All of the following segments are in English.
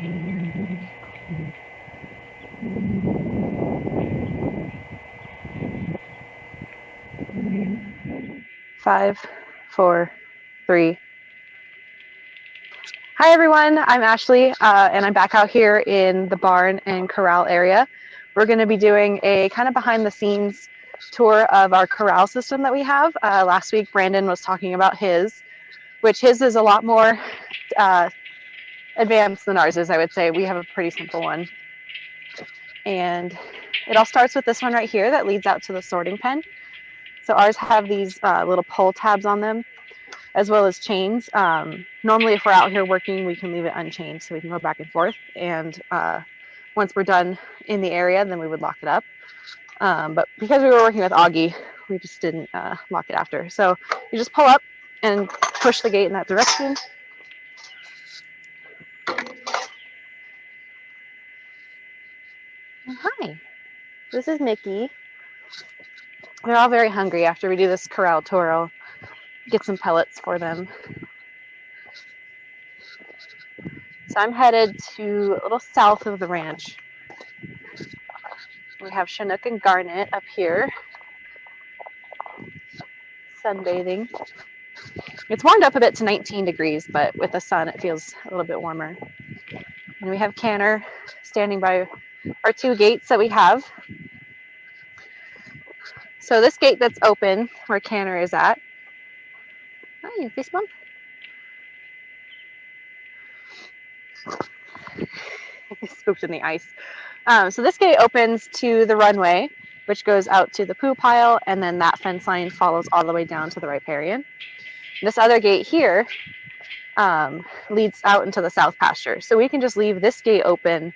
Five, four, three. Hi everyone, I'm Ashley, and I'm back out here in the barn and corral area. We're going to be doing a kind of behind the scenes tour of our corral system that we have. Last week Brandon was talking about his, which his is a lot more advanced than ours is, I would say. We have a pretty simple one. And it all starts with this one right here that leads out to the sorting pen. So ours have these little pull tabs on them, as well as chains. Normally, if we're out here working, we can leave it unchained so we can go back and forth. And once we're done in the area, then we would lock it up. But because we were working with Augie, we just didn't lock it after. So you just pull up and push the gate in that direction. Hi, this is Mickey. They're all very hungry. After we do this corral tour, I'll get some pellets for them. So I'm headed to a little south of the ranch. We have Chinook and Garnet up here, sunbathing. It's warmed up a bit to 19 degrees, but with the sun it feels a little bit warmer. And we have Canner standing by our two gates that we have. So this gate that's open, where Canner is at. Hi, fist bump. Spooked in the ice. So this gate opens to the runway, which goes out to the poo pile, and then that fence line follows all the way down to the riparian. This other gate here leads out into the south pasture. So we can just leave this gate open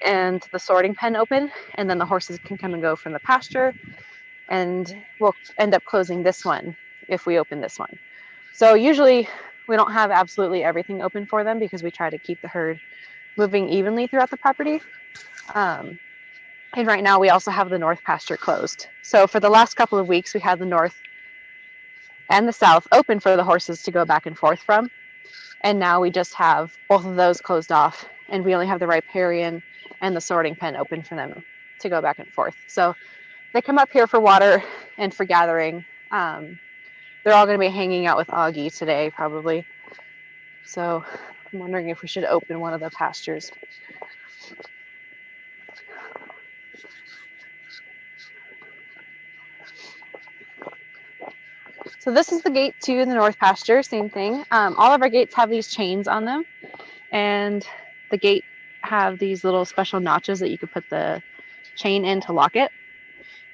and the sorting pen open, and then the horses can come and go from the pasture, and we'll end up closing this one if we open this one. So usually we don't have absolutely everything open for them because we try to keep the herd moving evenly throughout the property. And right now we also have the north pasture closed. So for the last couple of weeks, we had the north and the south open for the horses to go back and forth from. And now we just have both of those closed off, and we only have the riparian and the sorting pen open for them to go back and forth. So they come up here for water and for gathering. They're all going to be hanging out with Augie today, probably. So I'm wondering if we should open one of the pastures. So this is the gate to the north pasture, same thing. All of our gates have these chains on them, and the gate have these little special notches that you could put the chain in to lock it.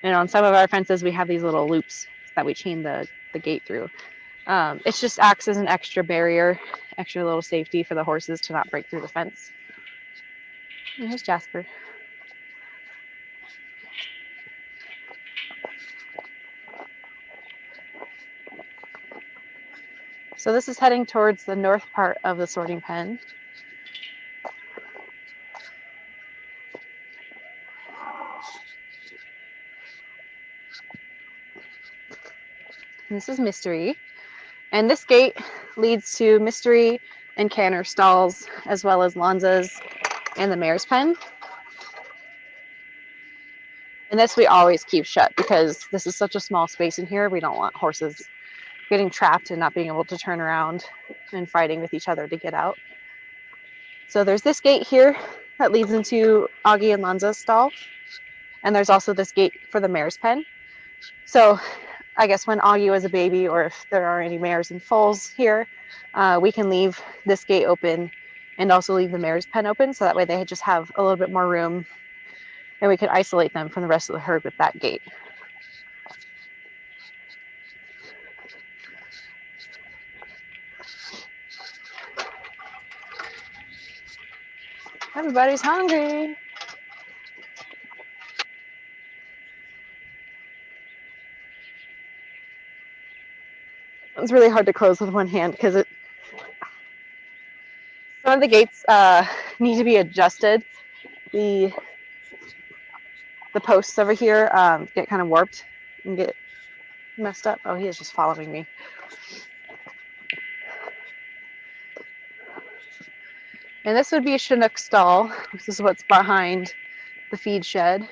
And on some of our fences, we have these little loops that we chain the gate through. It just acts as an extra barrier, extra little safety for the horses to not break through the fence. And here's Jasper. So this is heading towards the north part of the sorting pen. And this is Mystery. And this gate leads to Mystery and Canner stalls, as well as Lonza's and the mare's pen. And this we always keep shut because this is such a small space in here. We don't want horses getting trapped and not being able to turn around and fighting with each other to get out. So there's this gate here that leads into Augie and Lonza's stall. And there's also this gate for the mare's pen. So I guess when Augie was a baby, or if there are any mares and foals here, we can leave this gate open and also leave the mare's pen open. So that way they just have a little bit more room, and we can isolate them from the rest of the herd with that gate. Everybody's hungry. It's really hard to close with one hand because some of the gates need to be adjusted. The posts over here get kind of warped and get messed up. Oh, he is just following me. And this would be Chinook's stall. This is what's behind the feed shed.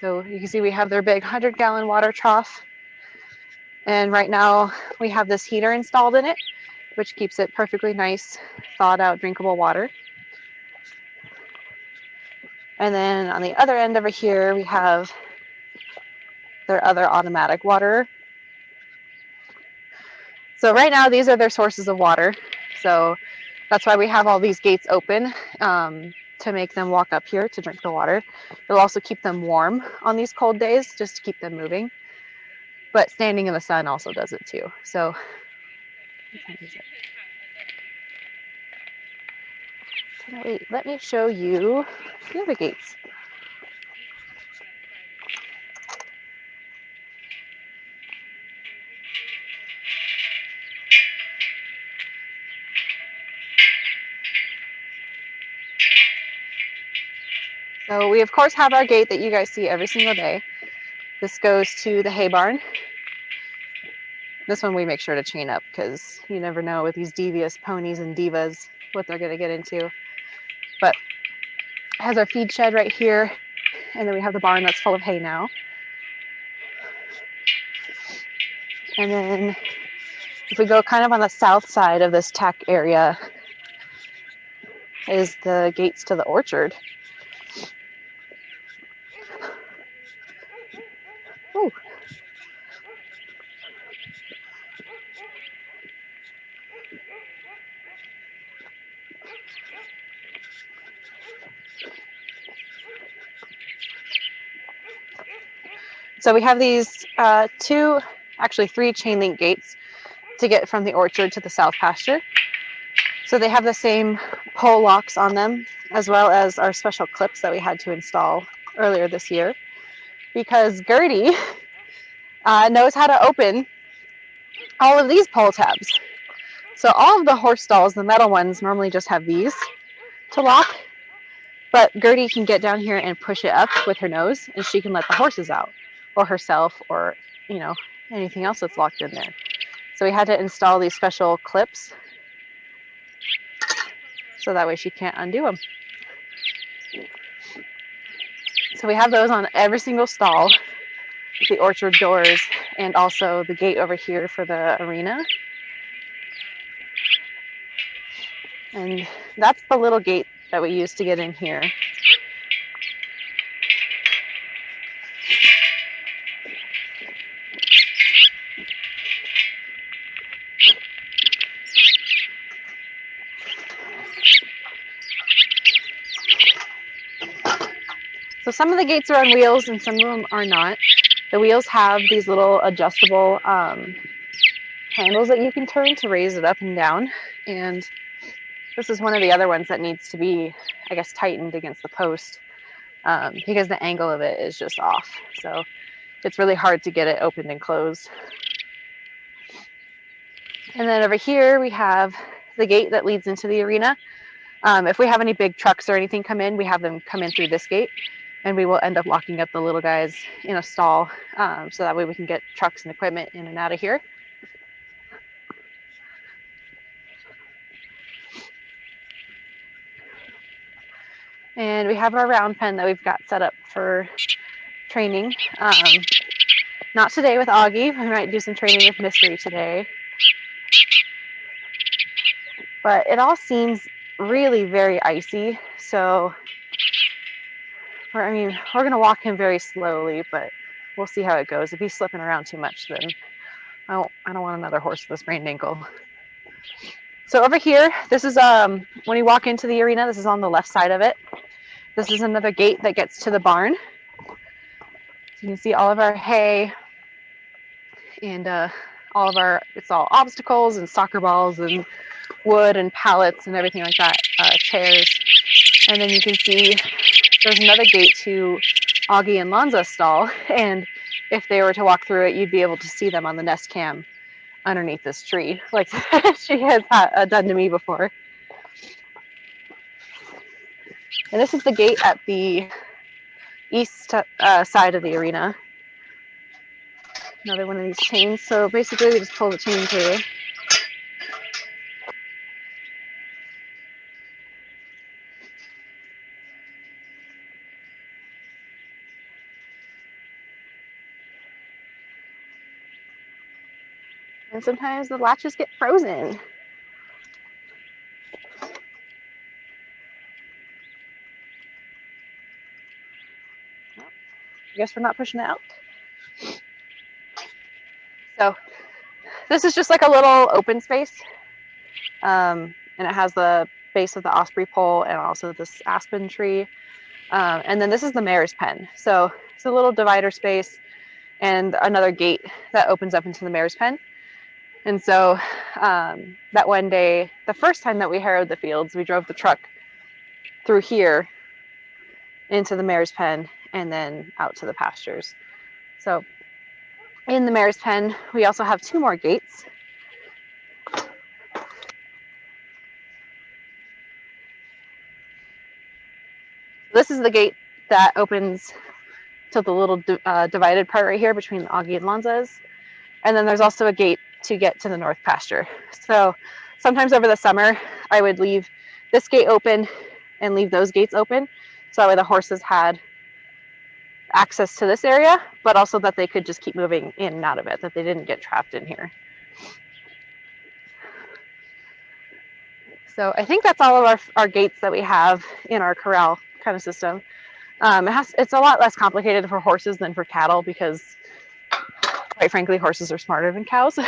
So you can see we have their big 100-gallon water trough. And right now we have this heater installed in it, which keeps it perfectly nice, thawed out, drinkable water. And then on the other end over here, we have their other automatic water. So right now, these are their sources of water. So that's why we have all these gates open, to make them walk up here to drink the water. It'll also keep them warm on these cold days, just to keep them moving. But standing in the sun also does it too. So wait, let me show you the other gates. So we of course have our gate that you guys see every single day. This goes to the hay barn. This one we make sure to chain up because you never know with these devious ponies and divas what they're going to get into. But it has our feed shed right here, and then we have the barn that's full of hay now. And then if we go kind of on the south side of this tack area is the gates to the orchard. Ooh. So we have these three chain link gates to get from the orchard to the south pasture. So they have the same pole locks on them, as well as our special clips that we had to install earlier this year, because Gertie knows how to open all of these pole tabs. So all of the horse stalls, the metal ones, normally just have these to lock, but Gertie can get down here and push it up with her nose, and she can let the horses out, or herself, or anything else that's locked in there. So we had to install these special clips so that way she can't undo them. So we have those on every single stall, the orchard doors, and also the gate over here for the arena. And that's the little gate that we use to get in here. So some of the gates are on wheels and some of them are not. The wheels have these little adjustable handles that you can turn to raise it up and down. And this is one of the other ones that needs to be, I guess, tightened against the post because the angle of it is just off. So it's really hard to get it opened and closed. And then over here we have the gate that leads into the arena. If we have any big trucks or anything come in, we have them come in through this gate, and we will end up locking up the little guys in a stall so that way we can get trucks and equipment in and out of here. And we have our round pen that we've got set up for training. Not today with Augie. We might do some training with Mystery today. But it all seems really very icy. So, we're going to walk him very slowly, but we'll see how it goes. If he's slipping around too much, then I don't want another horse with a sprained ankle. So over here, this is when you walk into the arena, this is on the left side of it. This is another gate that gets to the barn. So you can see all of our hay and it's all obstacles and soccer balls and wood and pallets and everything like that, chairs. And then you can see there's another gate to Augie and Lonza's stall. And if they were to walk through it, you'd be able to see them on the Nest Cam underneath this tree, like she has done to me before. And this is the gate at the east side of the arena. Another one of these chains. So basically we just pull the chain through. And sometimes the latches get frozen. I guess we're not pushing it out. So this is just like a little open space. And it has the base of the osprey pole and also this aspen tree. And then this is the mare's pen. So it's a little divider space and another gate that opens up into the mare's pen. And so that one day, the first time that we harrowed the fields, we drove the truck through here into the mare's pen and then out to the pastures. So in the mare's pen, we also have 2 more gates. This is the gate that opens to the little divided part right here between the Augie and Lanzas. And then there's also a gate to get to the north pasture. So sometimes over the summer, I would leave this gate open and leave those gates open. So that way the horses had access to this area, but also that they could just keep moving in and out of it, that they didn't get trapped in here. So I think that's all of our gates that we have in our corral kind of system. It's a lot less complicated for horses than for cattle because, quite frankly, horses are smarter than cows.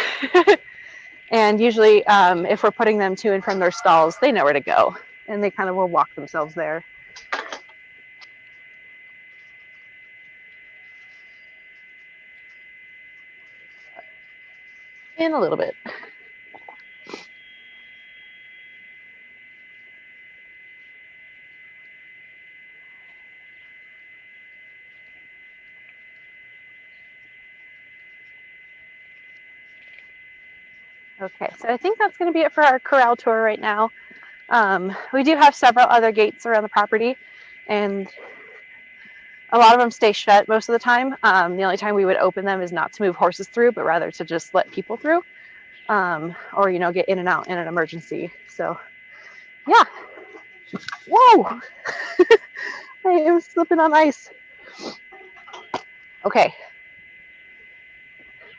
And usually if we're putting them to and from their stalls, they know where to go and they kind of will walk themselves there. In a little bit. Okay, so I think that's going to be it for our corral tour right now. We do have several other gates around the property, and a lot of them stay shut most of the time. The only time we would open them is not to move horses through, but rather to just let people through, or, you know, get in and out in an emergency. So, yeah. Whoa! I am slipping on ice. Okay.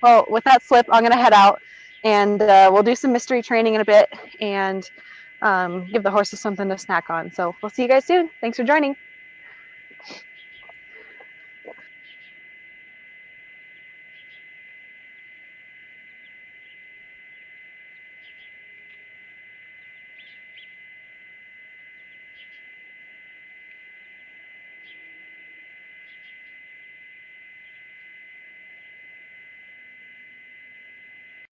Well, with that slip, I'm going to head out. And we'll do some mystery training in a bit and give the horses something to snack on. So we'll see you guys soon. Thanks for joining.